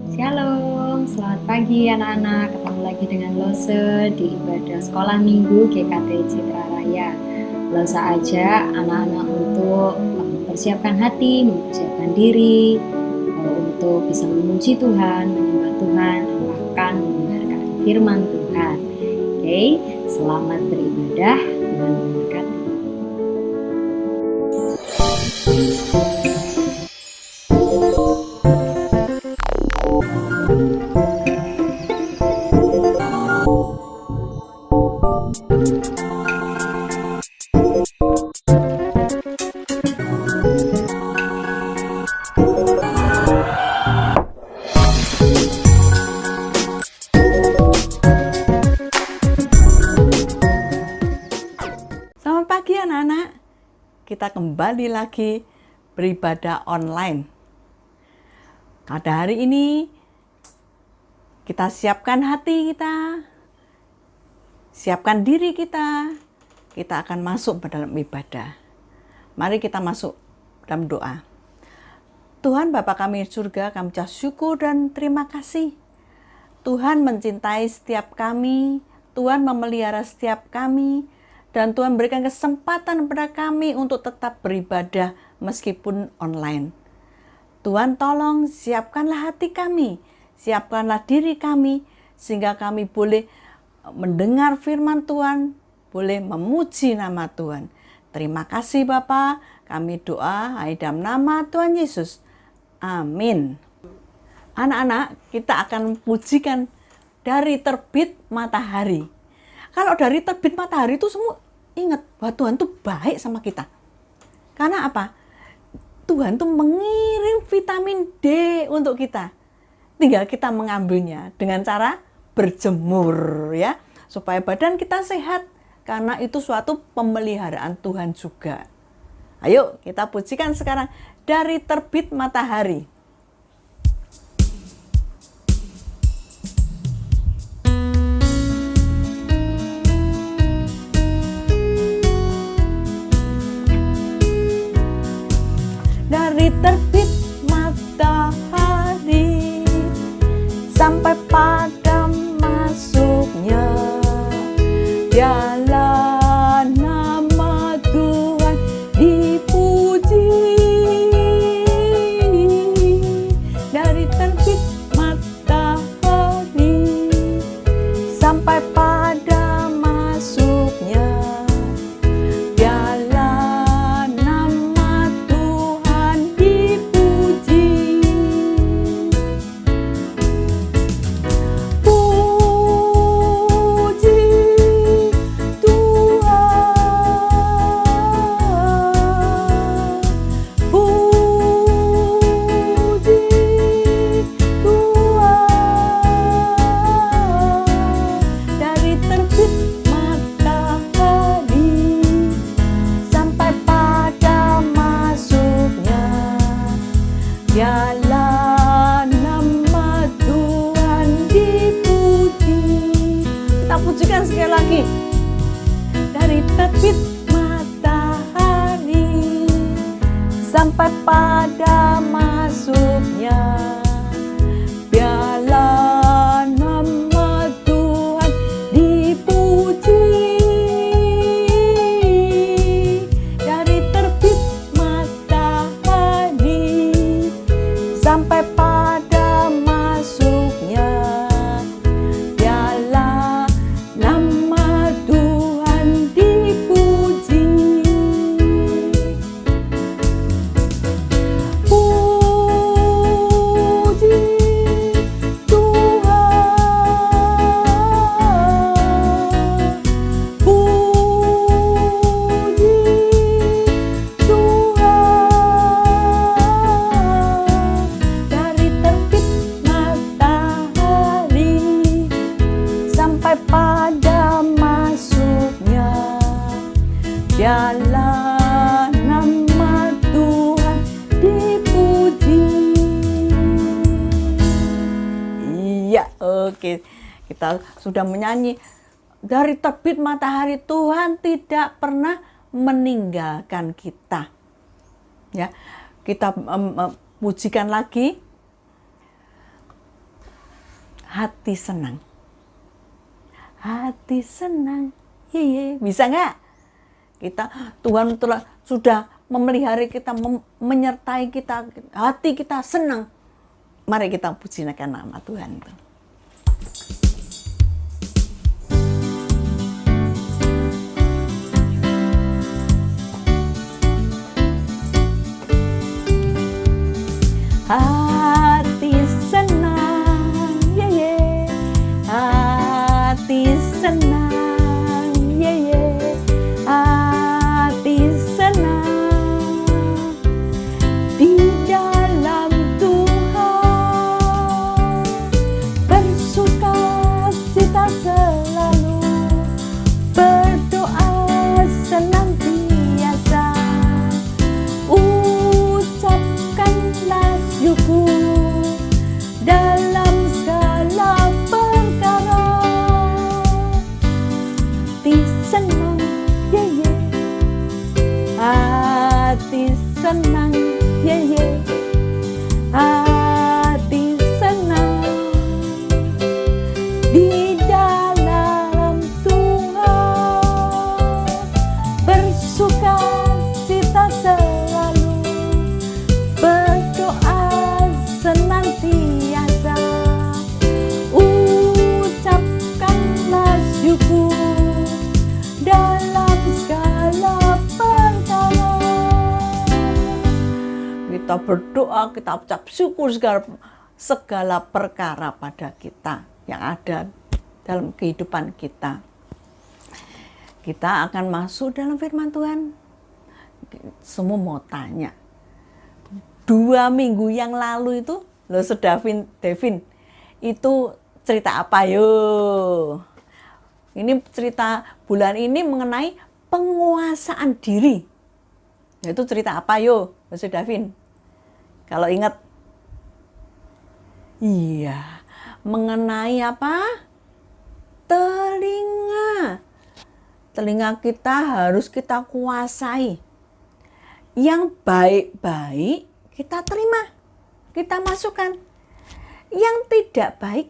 Shalom, selamat pagi anak-anak. Ketemu lagi dengan Lose di ibadah sekolah minggu GKT Citra Raya. Lose ajak anak-anak untuk mempersiapkan hati, mempersiapkan diri, untuk bisa memuji Tuhan, menyembah Tuhan, dan bahkan mendengarkan firman Tuhan. Oke, selamat beribadah. Tuhan memberkati. Selamat pagi anak-anak, kita kembali lagi beribadah online. Pada hari ini, kita siapkan hati kita, siapkan diri kita akan masuk ke dalam ibadah. Mari kita masuk dalam doa. Tuhan Bapa kami di surga, kami ucap syukur dan terima kasih. Tuhan mencintai setiap kami, Tuhan memelihara setiap kami, dan Tuhan berikan kesempatan kepada kami untuk tetap beribadah meskipun online. Tuhan tolong siapkanlah hati kami, siapkanlah diri kami, sehingga kami boleh mendengar firman Tuhan, boleh memuji nama Tuhan. Terima kasih Bapa, kami doa dalam nama Tuhan Yesus. Amin. Anak-anak, kita akan pujikan dari terbit matahari. Kalau dari terbit matahari itu semua ingat bahwa Tuhan tuh baik sama kita. Karena apa? Tuhan tuh mengirim vitamin D untuk kita. Tinggal kita mengambilnya dengan cara berjemur ya, supaya badan kita sehat, karena itu suatu pemeliharaan Tuhan juga. Ayo kita pujikan sekarang dari terbit matahari. Dari terbit matahari sampai pada masuknya, dialah nama Tuhan dipuji. Dari terbit matahari sampai pada masuknya, dialah nama Tuhan dipuji. Puji Tuhan, puji Tuhan. Dari terbit matahari sampai pada masuknya, dialah nama Tuhan dipuji. Kita pujikan sekali lagi. Dari terbit matahari sampai pada masuknya, biarlah nama Tuhan dipuji. Dari terbit matahari sampai pada masuknya, biarlah nama Tuhan dipuji. Puji Tuhan, puji Tuhan. Dari terbit matahari sampai pada masuknya, dialah nama Tuhan dipuji. Iya, oke. Kita sudah menyanyi dari terbit matahari, Tuhan tidak pernah meninggalkan kita. Ya, kita pujikan lagi. hati senang. Hati senang. Ye, bisa nggak? Tuhan sudah memelihara kita, menyertai kita, hati kita senang. Mari kita pujikan nama Tuhan itu. Hati senang, ye ye. Hati senang, ye ye. Hati senang di dalam Tuhan. Bersuka cita selalu, berdoa senantiasa. Ucapkanlah syukur dalam segala perkara. Hati senang, ye ye. Hati senang, ye ye. Hati senang di dalam Tuhan. Bersuka cita selalu, berdoa senantiasa. Ucapkanlah syukur dalam segala perkara. Kita berdoa, kita ucap syukur segala perkara pada kita yang ada dalam kehidupan kita. Kita akan masuk dalam firman Tuhan. Semua mau tanya, 2 minggu yang lalu itu, loh Devin, itu cerita apa yo? Ini cerita bulan ini mengenai penguasaan diri. Itu cerita apa yo, Devin? Kalau ingat, iya, mengenai apa? Telinga. Telinga kita harus kita kuasai. Yang baik-baik kita terima, kita masukkan. Yang tidak baik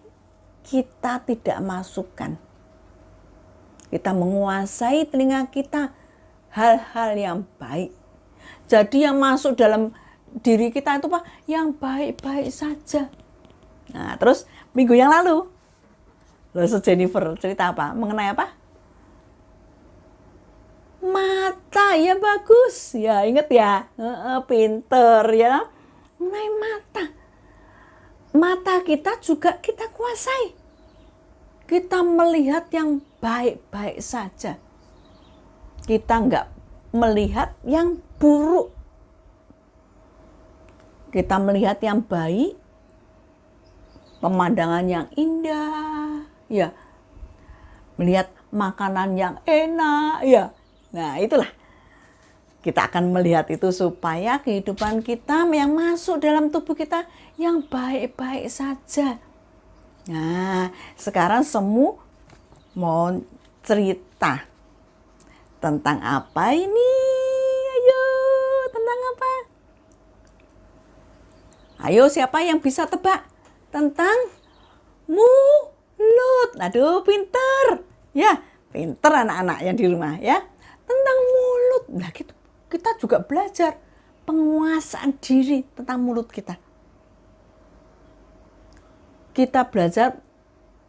kita tidak masukkan. Kita menguasai telinga kita hal-hal yang baik. Jadi yang masuk dalam diri kita itu yang baik-baik saja. Nah, terus minggu yang lalu, Jennifer cerita apa? Mengenai apa? Mata, ya bagus. Ya ingat ya, pinter ya. Mengenai mata. Mata kita juga kita kuasai. Kita melihat yang baik-baik saja. Kita enggak melihat yang buruk. Kita melihat yang baik, pemandangan yang indah, ya. Melihat makanan yang enak, ya. Nah, itulah. Kita akan melihat itu supaya kehidupan kita yang masuk dalam tubuh kita yang baik-baik saja. Nah, sekarang semua mau cerita tentang apa ini? Ayo, tentang apa? Ayo, siapa yang bisa tebak tentang mulut? Aduh, pinter. Ya, pinter anak-anak yang di rumah ya. Tentang mulut. Nah, kita juga belajar penguasaan diri tentang mulut kita. Kita belajar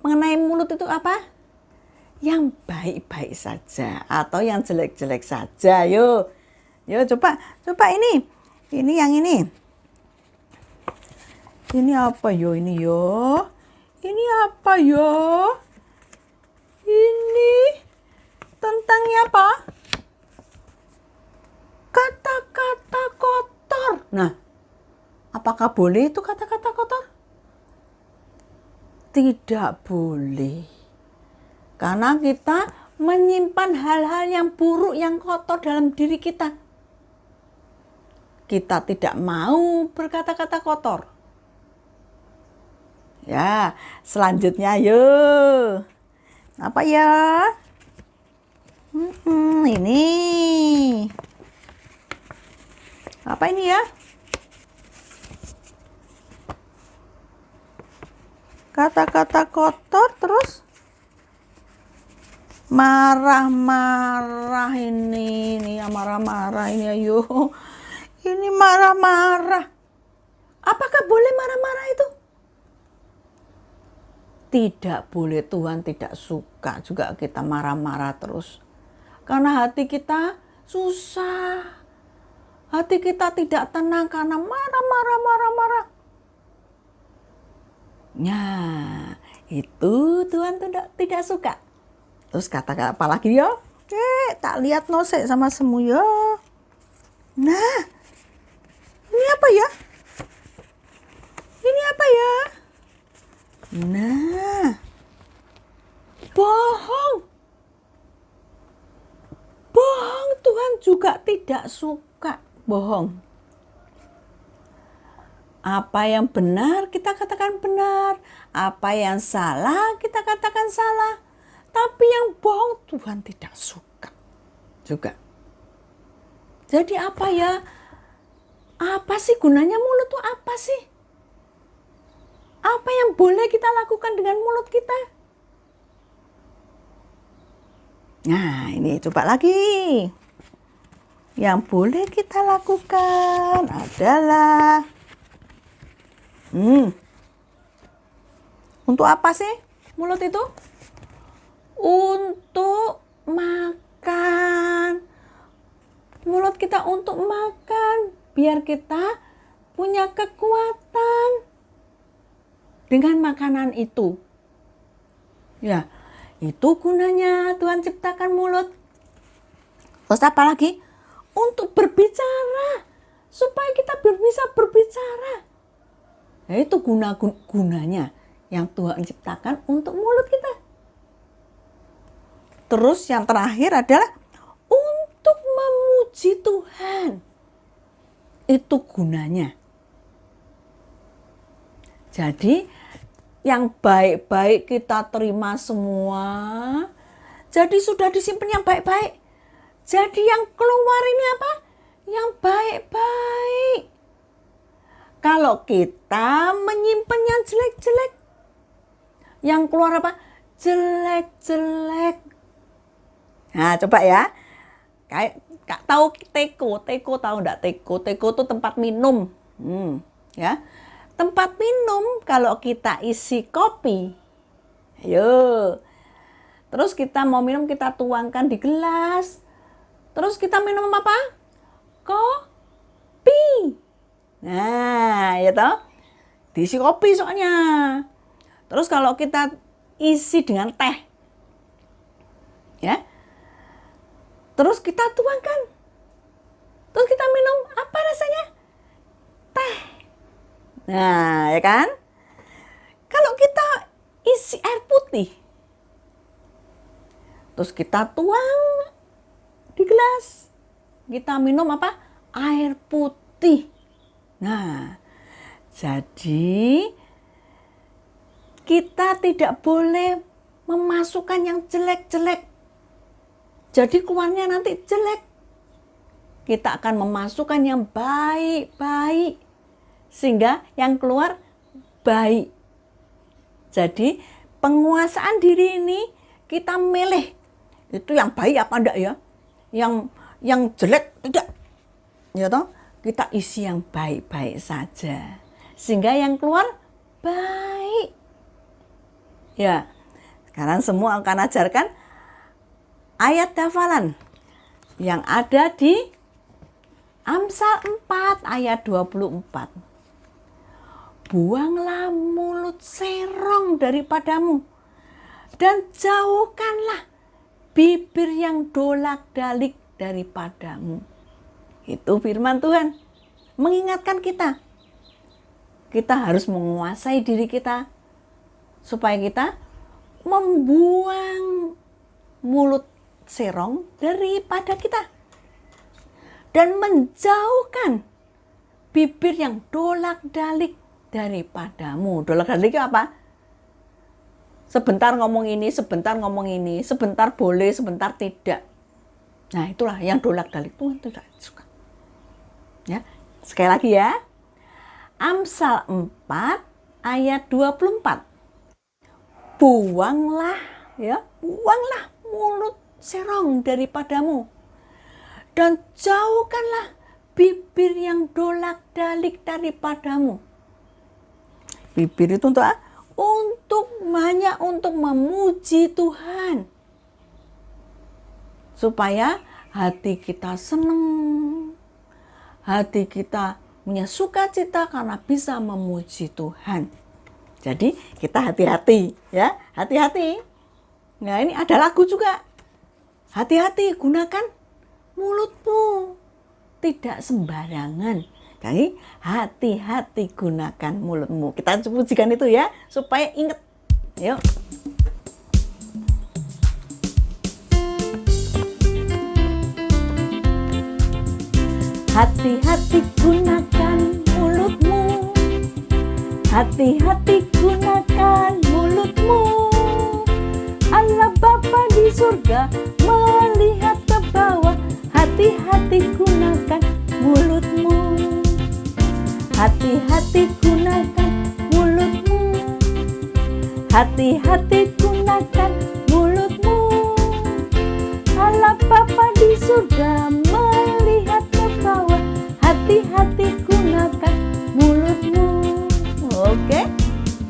mengenai mulut itu apa? Yang baik-baik saja atau yang jelek-jelek saja. Yo, coba ini. Ini yang ini. Ini apa yo ini yo? Ini apa yo? Ini tentang apa? Kata-kata kotor. Nah, apakah boleh itu kata-kata kotor? Tidak boleh. Karena kita menyimpan hal-hal yang buruk, yang kotor dalam diri kita. Kita tidak mau berkata-kata kotor. Ya, selanjutnya yuk. Apa ya? Ini. Apa ini ya? kata-kata kotor, terus marah-marah ini ya, marah-marah ini, ayo. Ini marah-marah. Apakah boleh marah-marah itu? Tidak boleh, Tuhan tidak suka juga kita marah-marah terus. Karena hati kita susah. Hati kita tidak tenang karena marah-marah. Nah, itu Tuhan tidak suka. Terus kata apa lagi ya? Tak lihat nosek sama semu ya. Nah, ini apa ya? Ini apa ya? Nah, bohong. Bohong Tuhan juga tidak suka bohong. Apa yang benar kita katakan benar. Apa yang salah kita katakan salah. Tapi yang bohong Tuhan tidak suka juga. Jadi apa ya? Apa sih gunanya mulut itu apa sih? Apa yang boleh kita lakukan dengan mulut kita? Nah, ini coba lagi. Yang boleh kita lakukan adalah untuk apa sih mulut itu? Untuk makan. Mulut kita untuk makan, biar kita punya kekuatan dengan makanan itu. Ya, itu gunanya Tuhan ciptakan mulut. Terus apa lagi? Untuk berbicara, supaya kita bisa berbicara. Nah, itu gunanya yang Tuhan ciptakan untuk mulut kita. Terus yang terakhir adalah untuk memuji Tuhan. Itu gunanya. Jadi yang baik-baik kita terima semua. Jadi sudah disimpan yang baik-baik. Jadi yang keluar ini apa? Yang baik-baik. Kalau kita menyimpan yang jelek-jelek, yang keluar apa? Jelek-jelek. Nah, coba ya. Kayak tahu teko tahu enggak teko? Teko itu tempat minum. Ya. Tempat minum kalau kita isi kopi. Ayo. Terus kita mau minum, kita tuangkan di gelas. Terus kita minum apa? Kopi. Nah, ya toh? Diisi kopi soalnya. Terus kalau kita isi dengan teh. Ya. Terus kita tuangkan. Terus kita minum, apa rasanya? Teh. Nah, ya kan? Kalau kita isi air putih. Terus kita tuang di gelas. Kita minum apa? Air putih. Nah, jadi kita tidak boleh memasukkan yang jelek-jelek. Jadi keluarnya nanti jelek. Kita akan memasukkan yang baik-baik. Sehingga yang keluar baik. Jadi penguasaan diri ini kita milih. Itu yang baik apa enggak ya? Yang jelek tidak. Ya toh? Kita isi yang baik-baik saja. Sehingga yang keluar baik. Ya. Sekarang semua akan ajarkan ayat hafalan yang ada di Amsal 4 ayat 24. Buanglah mulut serong daripadamu dan jauhkanlah bibir yang dolak-dalik daripadamu. Itu firman Tuhan mengingatkan kita. Kita harus menguasai diri kita supaya kita membuang mulut serong daripada kita dan menjauhkan bibir yang dolak-dalik daripadamu. Dolak-dalik apa? Sebentar ngomong ini, sebentar ngomong ini, sebentar boleh, sebentar tidak. Nah, itulah yang dolak-dalik. Tuhan tidak suka. Ya, sekali lagi ya. Amsal 4 ayat 24. buanglah mulut serong daripadamu, dan jauhkanlah bibir yang dolak-dalik daripadamu. Bibir itu untuk apa? Untuk memuji Tuhan, supaya hati kita senang, hati kita punya sukacita karena bisa memuji Tuhan. Jadi kita hati-hati ya, hati-hati. Nah, ini ada lagu juga. Hati-hati, gunakan mulutmu, tidak sembarangan. Jadi hati-hati gunakan mulutmu. Kita pujikan itu ya, supaya ingat. Yuk. Hati-hati gunakan mulutmu, hati-hati gunakan mulutmu. Allah Bapa di surga melihat ke bawah. Hati-hati gunakan mulutmu, hati-hati gunakan mulutmu, hati-hati gunakan mulutmu. Allah Bapa di surga melihat ke bawah. Hati-hati gunakan mulutmu. Oke,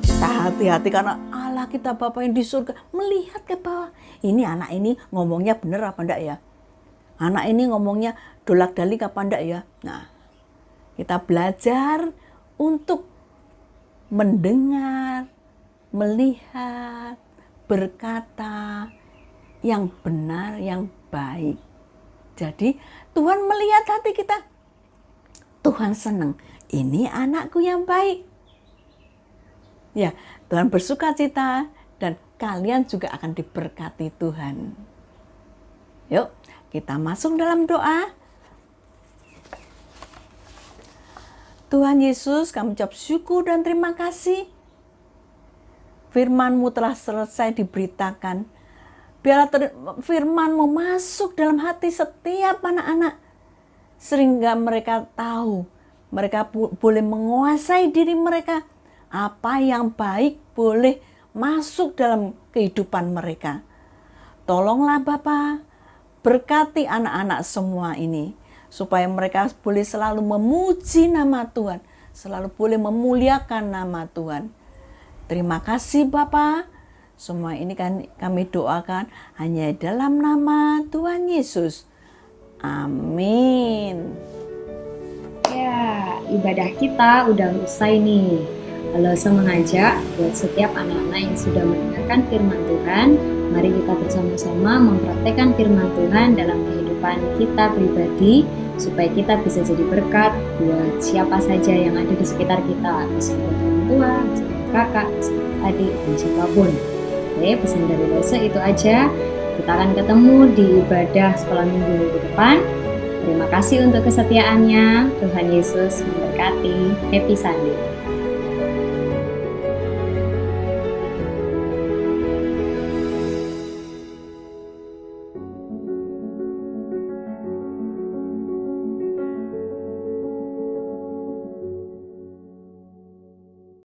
kita hati-hati karena Allah kita Bapa yang di surga melihat ke bawah. Ini anak ini ngomongnya benar apa enggak ya? Anak ini ngomongnya dolak-dalik apa enggak ya? Nah, kita belajar untuk mendengar, melihat, berkata yang benar, yang baik. Jadi Tuhan melihat hati kita. Tuhan senang. Ini anakku yang baik. Ya, Tuhan bersukacita dan kalian juga akan diberkati Tuhan. Yuk, kita masuk dalam doa. Tuhan Yesus, kami ucap syukur dan terima kasih. Firman-Mu telah selesai diberitakan. Biarlah firman-Mu masuk dalam hati setiap anak-anak. Sehingga mereka tahu, mereka boleh menguasai diri mereka. Apa yang baik boleh masuk dalam kehidupan mereka. Tolonglah Bapa, berkati anak-anak semua ini, supaya mereka boleh selalu memuji nama Tuhan, selalu boleh memuliakan nama Tuhan. Terima kasih Bapa. Semua ini kan kami doakan hanya dalam nama Tuhan Yesus. Amin. Ya, ibadah kita udah usai nih. Lose mengajak buat setiap anak-anak yang sudah mendengarkan firman Tuhan, mari kita bersama-sama mempraktekkan firman Tuhan dalam kehidupan kita pribadi, supaya kita bisa jadi berkat buat siapa saja yang ada di sekitar kita, bisa buat orang tua, bisa buat kakak, bisa buat adik, dan siapapun. Oke, pesan dari Lose itu aja. Kita akan ketemu di ibadah sekolah minggu depan. Terima kasih untuk kesetiaannya. Tuhan Yesus memberkati. Happy Sunday.